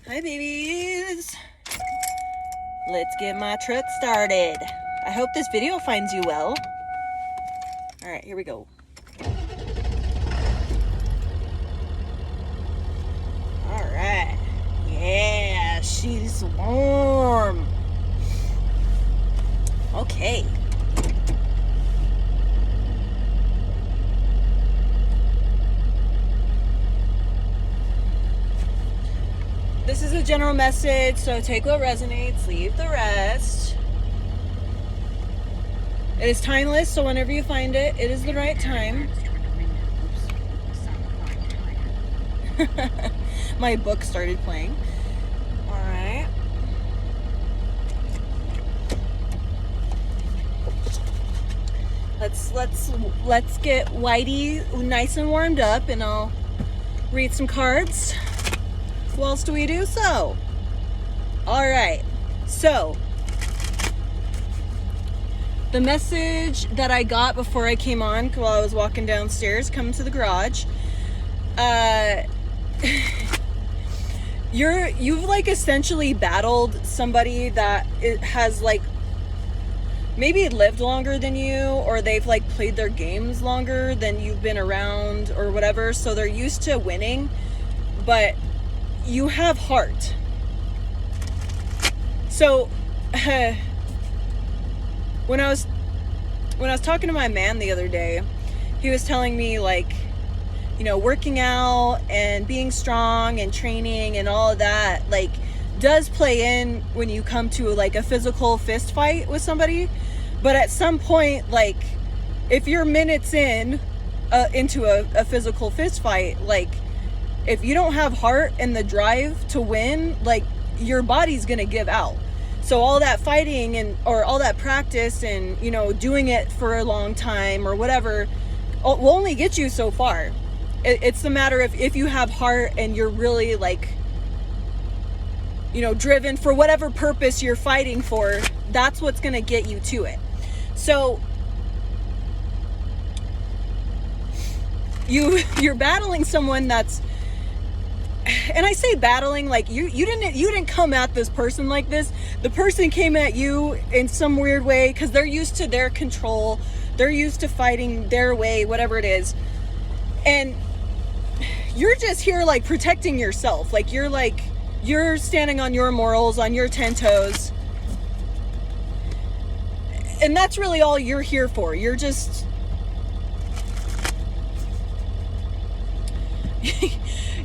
Hi babies! Let's get my truck started. I hope this video finds you well. Alright, here we go. Alright. Yeah, she's warm. Okay. This is a general message, so take what resonates, leave the rest. It is timeless, so whenever you find it, it is the right time. My book started playing. Alright. Let's get Whitey nice and warmed up, and I'll read some cards whilst we do so. Alright, so the message that I got before I came on while I was walking downstairs coming to the garage, you've like essentially battled somebody that has like maybe lived longer than you, or they've like played their games longer than you've been around or whatever, so they're used to winning, but you have heart. So when I was talking to my man the other day, he was telling me, like, you know, working out and being strong and training and all of that, like, does play in when you come to like a physical fist fight with somebody. But at some point, like, if you're minutes into a physical fist fight, like, if you don't have heart and the drive to win, like, your body's gonna give out. So all that fighting or all that practice and, you know, doing it for a long time or whatever will only get you so far. It's the matter of if you have heart and you're really, like, you know, driven for whatever purpose you're fighting for, that's what's gonna get you to it. So you're battling someone that's, and I say battling, like, you didn't come at this person like this. The person came at you in some weird way because they're used to their control, they're used to fighting their way, whatever it is, and you're just here like protecting yourself. Like, you're standing on your morals, on your 10 toes, and that's really all you're here for. You're just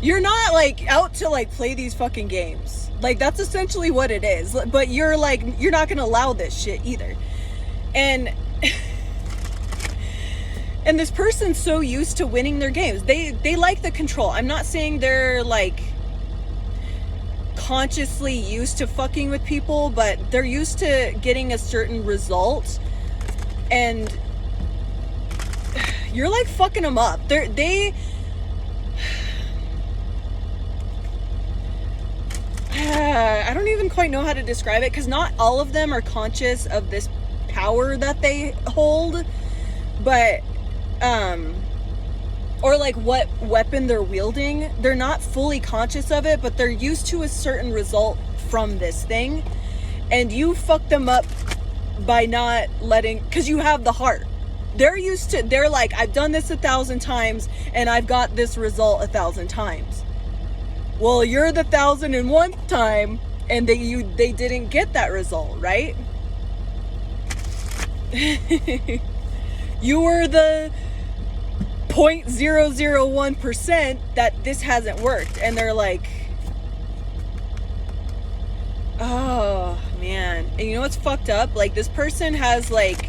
you're not like out to like play these fucking games. Like, that's essentially what it is. But you're like, you're not gonna allow this shit either. And and this person's so used to winning their games. They like the control. I'm not saying they're like consciously used to fucking with people, but they're used to getting a certain result, and you're like fucking them up. I don't even quite know how to describe it, because not all of them are conscious of this power that they hold, but or like what weapon they're wielding. They're not fully conscious of it, but they're used to a certain result from this thing, and you fuck them up by not letting, because you have the heart. They're like, I've done this 1,000 times and I've got this result 1,000 times. Well, you're the 1,001th time and they didn't get that result, right? You were the 0.001% that this hasn't worked, and they're like, oh man. And you know what's fucked up? Like, this person has like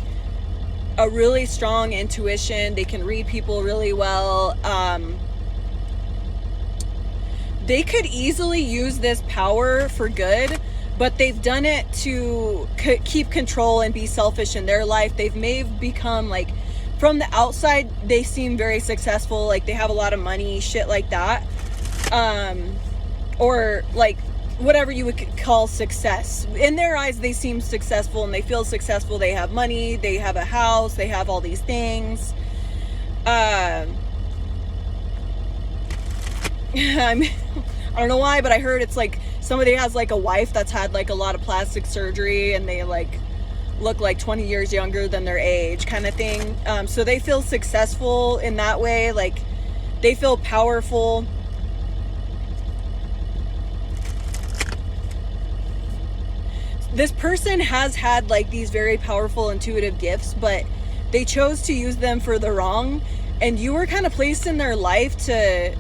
a really strong intuition. They can read people really well. They could easily use this power for good, but they've done it to keep control and be selfish in their life. May have become, like, from the outside, they seem very successful. Like, they have a lot of money, shit like that. Or like whatever you would call success. In their eyes, they seem successful and they feel successful. They have money, they have a house, they have all these things. I don't know why, but I heard it's like somebody has like a wife that's had like a lot of plastic surgery and they like look like 20 years younger than their age kind of thing. So they feel successful in that way. Like they feel powerful. This person has had like these very powerful intuitive gifts, but they chose to use them for the wrong. And you were kind of placed in their life to,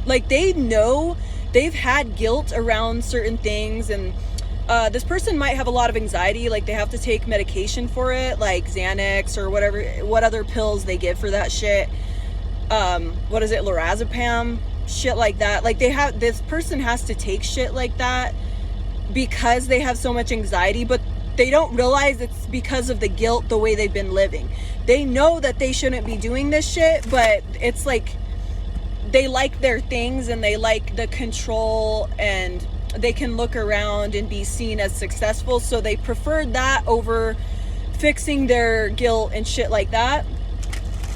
like, they know they've had guilt around certain things. And this person might have a lot of anxiety, like they have to take medication for it, like Xanax or whatever, what other pills they give for that shit. What is it, lorazepam, shit like that. Like this person has to take shit like that because they have so much anxiety, but they don't realize it's because of the guilt, the way they've been living. They know that they shouldn't be doing this shit, but it's like they like their things and they like the control and they can look around and be seen as successful. So they preferred that over fixing their guilt and shit like that.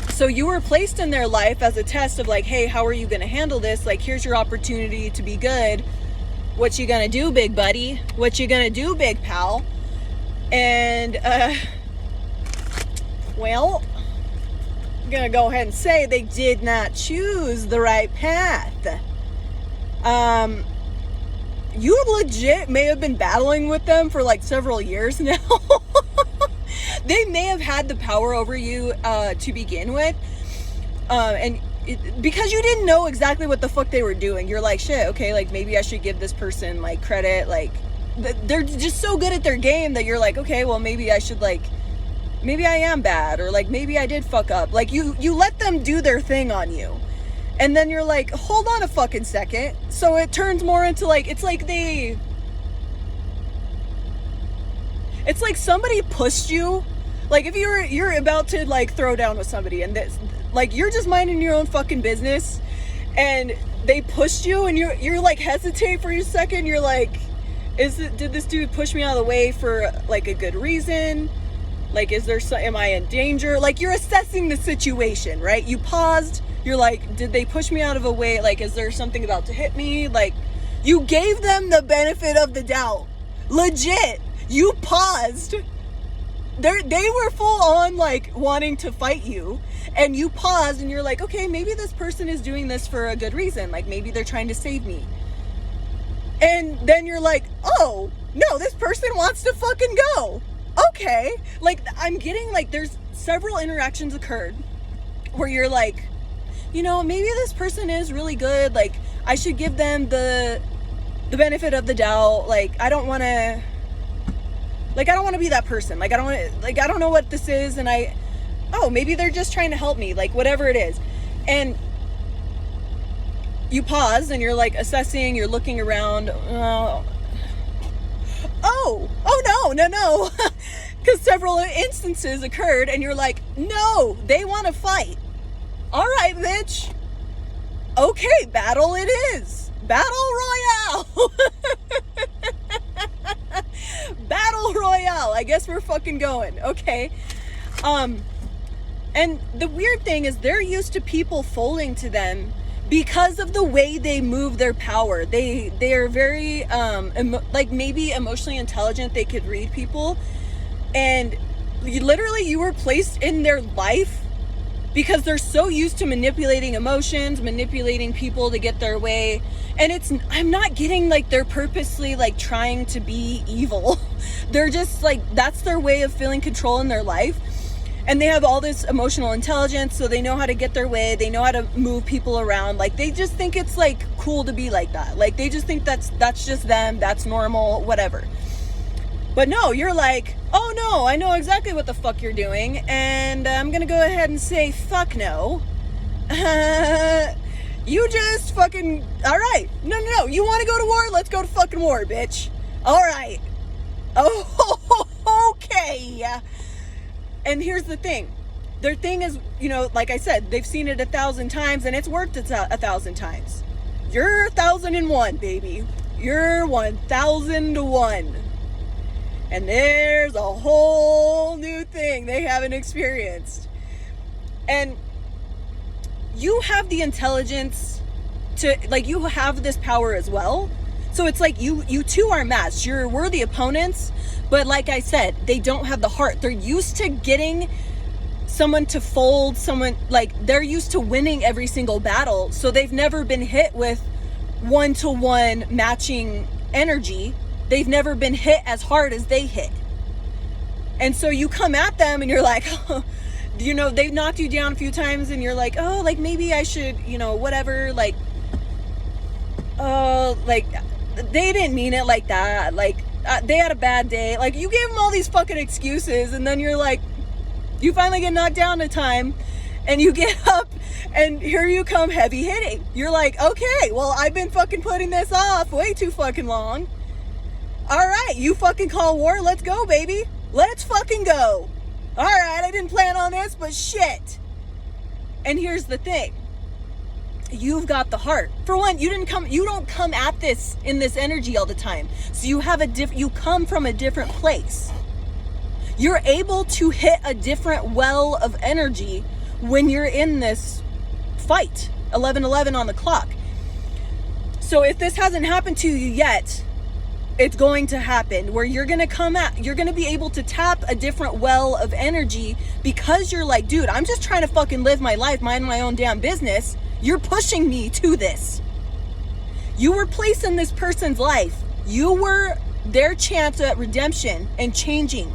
So you were placed in their life as a test of like, hey, how are you going to handle this? Like, here's your opportunity to be good. What you gonna do, big buddy? What you gonna do, big pal? And, well, I'm gonna go ahead and say they did not choose the right path. You legit may have been battling with them for like several years now. They may have had the power over you to begin with. And because you didn't know exactly what the fuck they were doing, you're like, shit, okay, like maybe I should give this person like credit. Like they're just so good at their game that you're like, okay, well maybe I should like, maybe I am bad, or like maybe I did fuck up. Like you let them do their thing on you, and then you're like, hold on a fucking second. So it turns more into like, it's like somebody pushed you. Like if you're about to like throw down with somebody and this, like you're just minding your own fucking business and they pushed you and you're like hesitate for a second. You're like, did this dude push me out of the way for like a good reason? Like, am I in danger? Like you're assessing the situation, right? You paused. You're like, did they push me out of a way? Like, is there something about to hit me? Like you gave them the benefit of the doubt. Legit. You paused. They were full on like wanting to fight you, and you paused and you're like, okay, maybe this person is doing this for a good reason. Like maybe they're trying to save me. And then you're like, oh no, this person wants to fucking go. Okay. Like I'm getting like, there's several interactions occurred where you're like, you know, maybe this person is really good. Like I should give them the benefit of the doubt. Like I don't want to be that person. Like I don't know what this is, and maybe they're just trying to help me, like whatever it is. And you pause and you're like assessing, you're looking around. No. Because several instances occurred and you're like, no, they want to fight. All right, bitch. Okay, battle it is. Battle Royale. Battle Royale. I guess we're fucking going. Okay. And the weird thing is they're used to people folding to them because of the way they move their power. They are very like maybe emotionally intelligent. They could read people, and you were placed in their life because they're so used to manipulating emotions, manipulating people to get their way. And I'm not getting like they're purposely like trying to be evil. They're just like, that's their way of feeling control in their life. And they have all this emotional intelligence, so they know how to get their way. They know how to move people around. Like they just think it's like cool to be like that. Like they just think that's just them. That's normal, whatever. But no, you're like, oh no, I know exactly what the fuck you're doing. And I'm going to go ahead and say, fuck no. You just fucking, all right. No. You want to go to war? Let's go to fucking war, bitch. All right. Oh, okay. And here's the thing. Their thing is, you know, like I said, they've seen it 1,000 times and it's worked 1,000 times. You're 1,001, baby. You're 1,001. And there's a whole new thing they haven't experienced. And you have the intelligence to, like, you have this power as well So it's like you two are matched. You're worthy opponents, but like I said, they don't have the heart. They're used to getting someone to fold, someone, like, they're used to winning every single battle, so they've never been hit with one-to-one matching energy. They've never been hit as hard as they hit. And so you come at them and you're like, you know, they've knocked you down a few times and you're like, oh, like, maybe I should, you know, whatever, like, like, they didn't mean it like that, like, they had a bad day. Like, you gave them all these fucking excuses, and then you're like, you finally get knocked down a time and you get up and here you come heavy hitting. You're like, okay, well, I've been fucking putting this off way too fucking long. All right, you fucking call war. Let's go, baby. Let's fucking go. All right, I didn't plan on this, but shit. And here's the thing. You've got the heart. For one, you don't come at this in this energy all the time. So you have you come from a different place. You're able to hit a different well of energy when you're in this fight. 11:11 on the clock. So if this hasn't happened to you yet, it's going to happen, where you're going to be able to tap a different well of energy, because you're like, dude, I'm just trying to fucking live my life, mind my own damn business. You're pushing me to this. You were placed in this person's life. You were their chance at redemption and changing.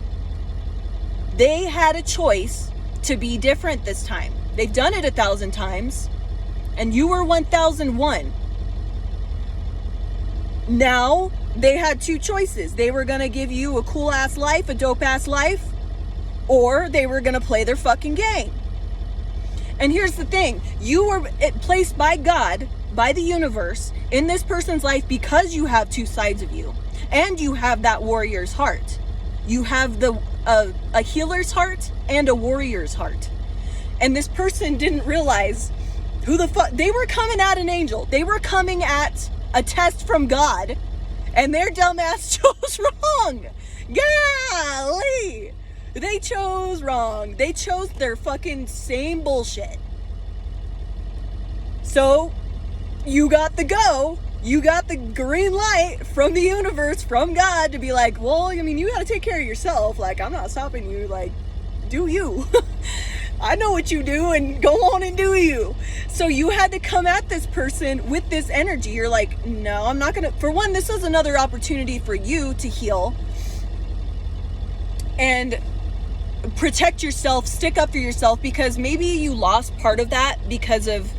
They had a choice to be different this time. They've done it 1,000 times, and you were 1,001. Now, they had two choices. They were going to give you a cool-ass life, a dope-ass life, or they were going to play their fucking game. And here's the thing. You were placed by God, by the universe, in this person's life because you have two sides of you. And you have that warrior's heart. You have a healer's heart and a warrior's heart. And this person didn't realize who the fuck, they were coming at an angel. They were coming at a test from God, and their dumbass chose wrong. Golly. They chose wrong. They chose their fucking same bullshit. So, you got the go. You got the green light from the universe, from God, to be like, well, I mean, you gotta take care of yourself. Like, I'm not stopping you. Like, do you. I know what you do, and go on and do you. So you had to come at this person with this energy. You're like, no, I'm not gonna. For one, this is another opportunity for you to heal and protect yourself, stick up for yourself, because maybe you lost part of that because of,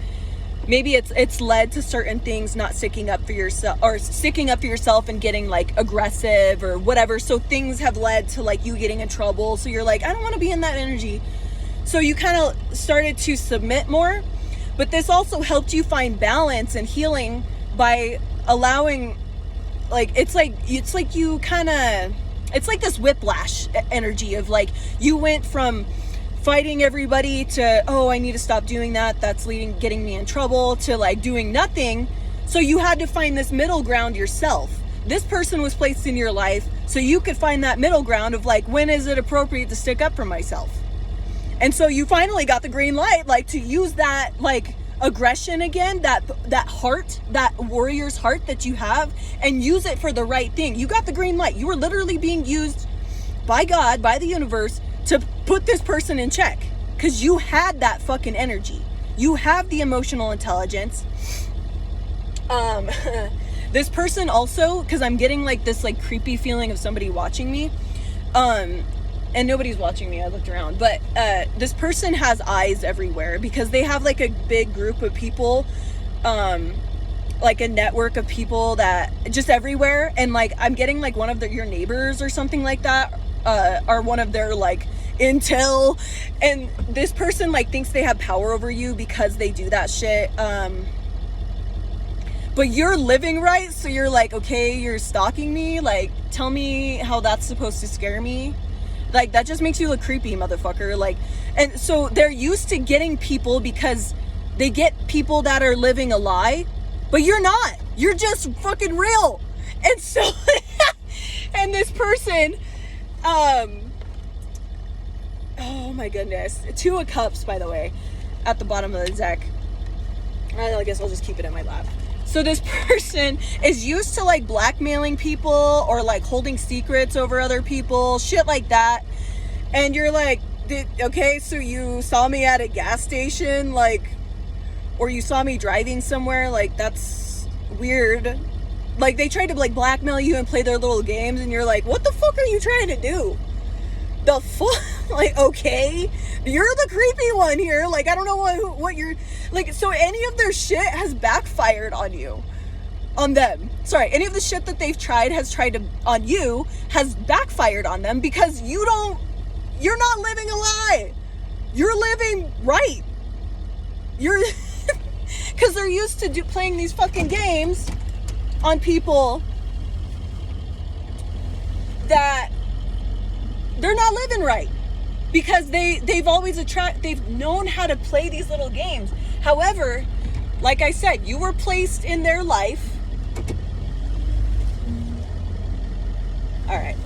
maybe it's led to certain things not sticking up for yourself, or sticking up for yourself and getting like aggressive or whatever. So things have led to like you getting in trouble. So you're like, I don't want to be in that energy. So you kind of started to submit more. But this also helped you find balance and healing by allowing, like, it's like you kind of, it's like this whiplash energy of like, you went from fighting everybody to, oh, I need to stop doing that, that's getting me in trouble, to like doing nothing. So you had to find this middle ground yourself. This person was placed in your life so you could find that middle ground of like, when is it appropriate to stick up for myself? And so you finally got the green light, like, to use that like aggression again, that heart, that warrior's heart that you have, and use it for the right thing. You got the green light. You were literally being used by God, by the universe, to put this person in check, because you had that fucking energy. You have the emotional intelligence. This person also, because I'm getting like this like creepy feeling of somebody watching me, and nobody's watching me, I looked around, but this person has eyes everywhere, because they have like a big group of people, like a network of people that just everywhere, and like I'm getting like one of your neighbors or something like that, are one of their like intel, and this person like thinks they have power over you because they do that shit, but you're living right, so you're like, okay, you're stalking me, like, tell me how that's supposed to scare me. Like, that just makes you look creepy, motherfucker. Like, and so they're used to getting people because they get people that are living a lie, but you're not. You're just fucking real. And so, and this person, oh my goodness. 2 of Cups, by the way, at the bottom of the deck. I guess I'll just keep it in my lap. So this person is used to like blackmailing people or like holding secrets over other people, shit like that. And you're like, okay, so you saw me at a gas station, like, or you saw me driving somewhere, like, that's weird. Like, they tried to like blackmail you and play their little games, and you're like, what the fuck are you trying to do? The fuck? Like, okay, you're the creepy one here. Like, I don't know what you're like. So any of their shit has backfired on you, on them. Sorry, any of the shit that they've tried on you has backfired on them, because you're not living a lie. You're living right. You're because they're used to playing these fucking games on people that they're not living right, because they've known how to play these little games. However, like I said, you were placed in their life. All right.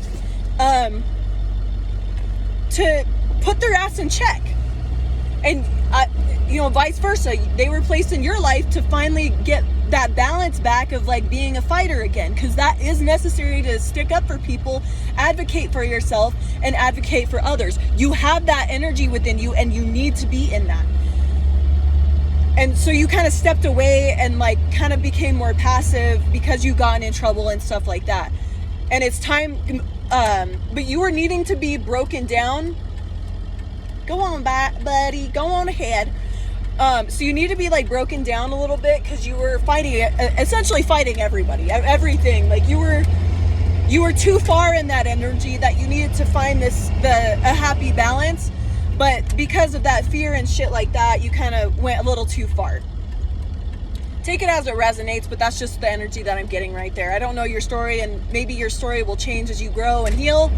To put their ass in check. And vice versa. They were placed in your life to finally get that balance back of like being a fighter again, because that is necessary to stick up for people, advocate for yourself, and advocate for others. You have that energy within you, and you need to be in that. And so you kind of stepped away and like kind of became more passive because you got in trouble and stuff like that. And it's time, but you were needing to be broken down. Go on, buddy, go on ahead. So you need to be like broken down a little bit, because you were essentially fighting everything. Like you were too far in that energy that you needed to find a happy balance. But because of that fear and shit like that, you kind of went a little too far. Take it as it resonates, but that's just the energy that I'm getting right there. I don't know your story, and maybe your story will change as you grow and heal.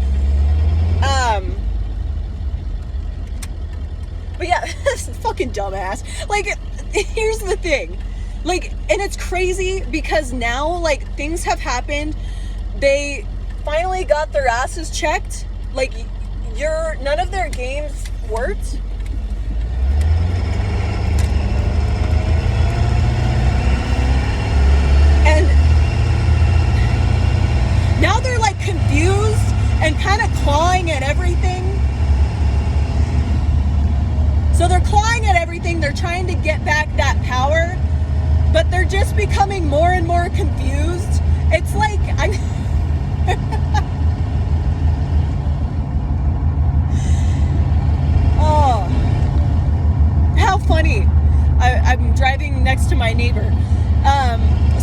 But yeah, this fucking dumbass. Like, here's the thing. Like, and it's crazy because now, like, things have happened. They finally got their asses checked. Like, none of their games worked. And now they're, like, confused and kind of clawing at everything. So they're clawing at everything. They're trying to get back that power, but they're just becoming more and more confused. It's like oh, how funny. I'm driving next to my neighbor.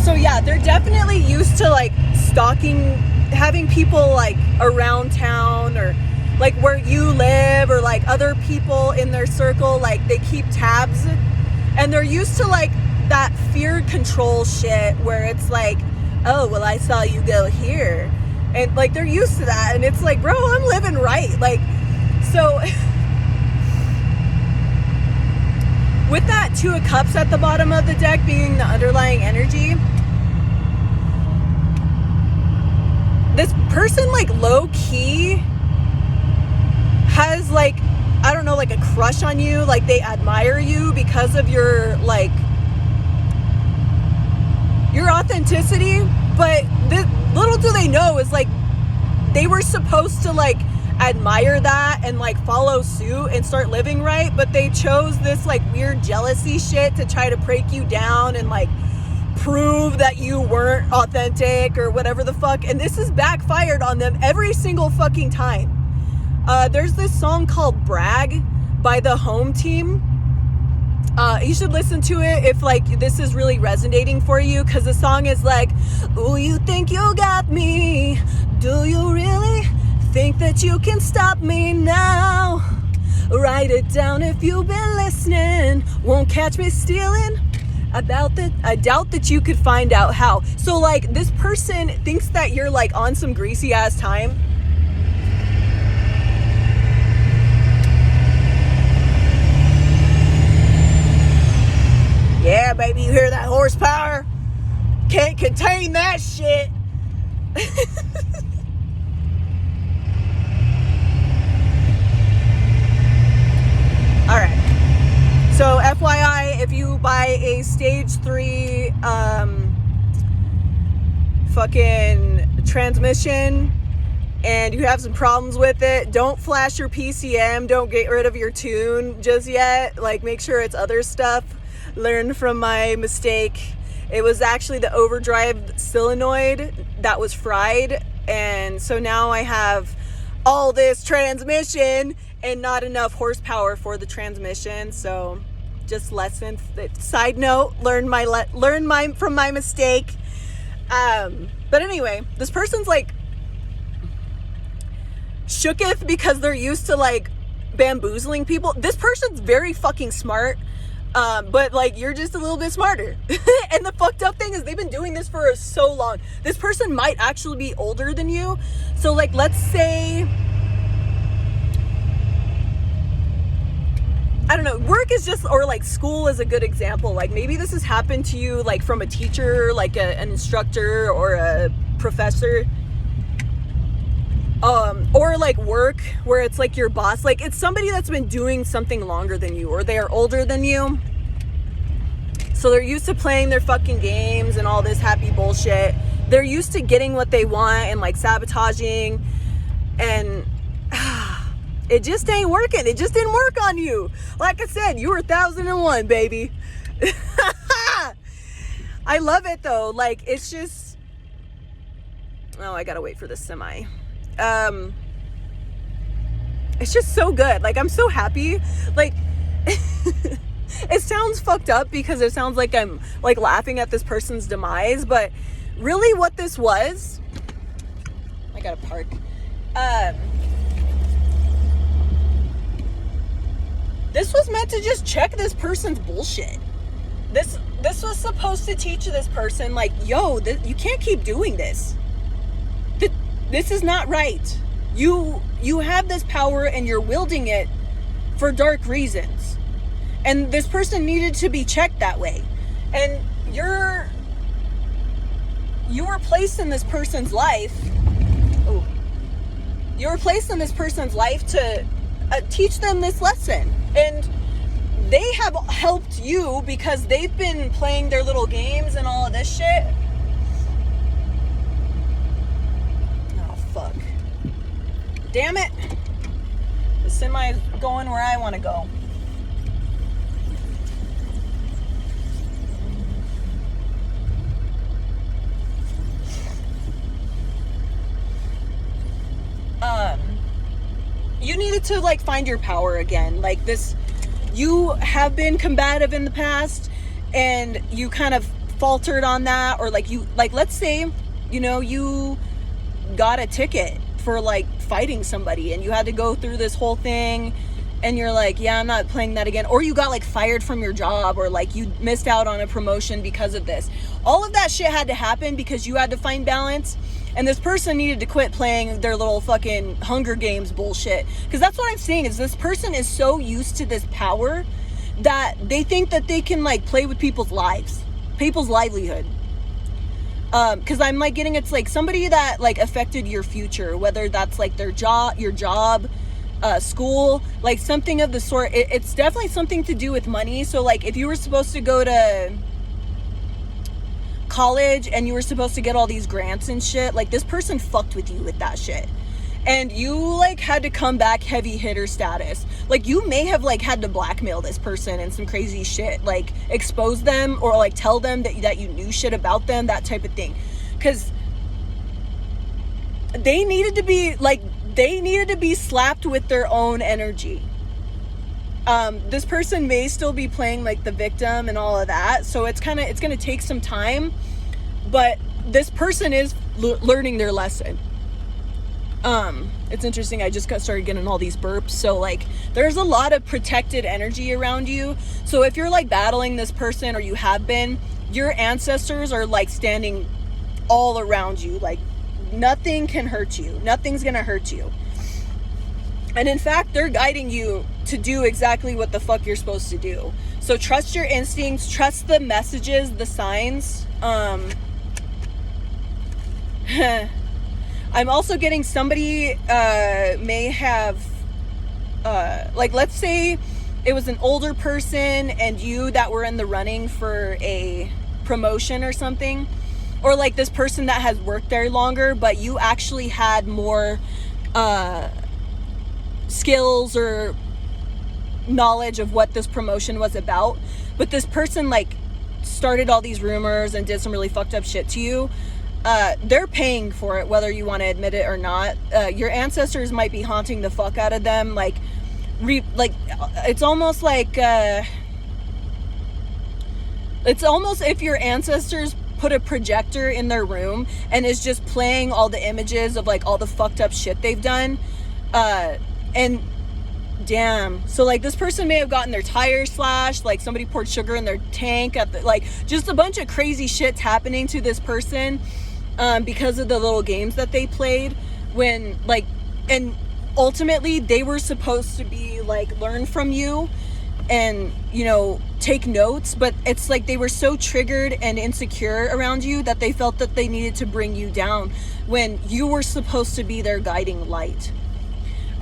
So yeah, they're definitely used to like stalking, having people like around town or like where you live, or like other people in their circle, like they keep tabs, and they're used to like that fear control shit where it's like, oh, well, I saw you go here, and like they're used to that, and it's like, bro, I'm living right. Like, so with that Two of Cups at the bottom of the deck being the underlying energy, this person like low key has like, I don't know, like a crush on you. Like they admire you because of your like your authenticity. But little do they know is like they were supposed to like admire that and like follow suit and start living right, but they chose this like weird jealousy shit to try to break you down and like prove that you weren't authentic or whatever the fuck. And this is backfired on them every single fucking time. There's this song called Brag by the Home Team. You should listen to it if like this is really resonating for you, because the song is like, ooh, you think you got me? Do you really think that you can stop me now? Write it down if you've been listening. Won't catch me stealing. I doubt that you could find out how. So like this person thinks that you're like on some greasy ass time. Yeah, baby, you hear that horsepower? Can't contain that shit. All right. So FYI, if you buy a stage 3 fucking transmission and you have some problems with it, don't flash your PCM, don't get rid of your tune just yet. Like, make sure it's other stuff. Learn from my mistake. It was actually the overdrive solenoid that was fried, and so now I have all this transmission and not enough horsepower for the transmission. So just lesson, side note, learn from my mistake. But anyway, this person's like shooketh because they're used to like bamboozling people. This person's very fucking smart, but like you're just a little bit smarter. And the fucked up thing is they've been doing this for so long. This person might actually be older than you. So like, let's say, I don't know, work is just, or like school is a good example. Like maybe this has happened to you like from a teacher, like an instructor or a professor. Or like work where it's like your boss, like it's somebody that's been doing something longer than you, or they are older than you. So they're used to playing their fucking games and all this happy bullshit. They're used to getting what they want and like sabotaging, and it just ain't working. It just didn't work on you. Like I said, you were 1001, baby. I love it though. Like it's just, oh, I gotta wait for this semi. It's just so good. Like I'm so happy. Like it sounds fucked up because it sounds like I'm like laughing at this person's demise, but really what this was, I gotta park. This was meant to just check this person's bullshit. This was supposed to teach this person like, yo, you can't keep doing this. This is not right. You have this power and you're wielding it for dark reasons. And this person needed to be checked that way. And you were placed in this person's life. Oh, you were placed in this person's life to teach them this lesson. And they have helped you because they've been playing their little games and all of this shit. Oh, fuck. Damn it. The semi is going where I want to go. You needed to like find your power again. Like this, you have been combative in the past and you kind of faltered on that, or like let's say, you know, you got a ticket for like fighting somebody and you had to go through this whole thing and you're like, yeah, I'm not playing that again. Or you got like fired from your job, or like you missed out on a promotion because of this. All of that shit had to happen because you had to find balance. And this person needed to quit playing their little fucking Hunger Games bullshit. Because that's what I'm saying, is this person is so used to this power that they think that they can like play with people's lives, people's livelihood. Because I'm like getting, it's like somebody that like affected your future, whether that's like their job, your job, school, like something of the sort. It's definitely something to do with money. So like if you were supposed to go to college and you were supposed to get all these grants and shit, like this person fucked with you with that shit, and you like had to come back heavy hitter status. Like you may have like had to blackmail this person and some crazy shit, like expose them or like tell them that you knew shit about them, that type of thing, because they needed to be slapped with their own energy. This person may still be playing like the victim and all of that, so it's going to take some time, but this person is learning their lesson. It's interesting, I just started getting all these burps, so like there's a lot of protected energy around you. So if you're like battling this person, or you have been, your ancestors are like standing all around you, like nothing can hurt you, nothing's gonna hurt you. And in fact, they're guiding you to do exactly what the fuck you're supposed to do. So trust your instincts, trust the messages, the signs. I'm also getting somebody may have, like let's say it was an older person and you that were in the running for a promotion or something. or like this person that has worked there longer, but you actually had more skills or knowledge of what this promotion was about, but this person like started all these rumors and did some really fucked up shit to you. They're paying for it, whether you want to admit it or not. Your ancestors might be haunting the fuck out of them. Like it's almost like it's almost if your ancestors put a projector in their room and is just playing all the images of like all the fucked up shit they've done. And damn, so like this person may have gotten their tires slashed, like somebody poured sugar in their tank at the, like just a bunch of crazy shit's happening to this person because of the little games that they played when like, and ultimately they were supposed to be like learn from you and, you know, take notes, but it's like they were so triggered and insecure around you that they felt that they needed to bring you down when you were supposed to be their guiding light.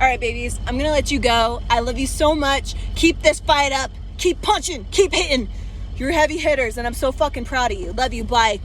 All right, babies, I'm gonna let you go. I love you so much. Keep this fight up. Keep punching. Keep hitting. You're heavy hitters, and I'm so fucking proud of you. Love you. Bye.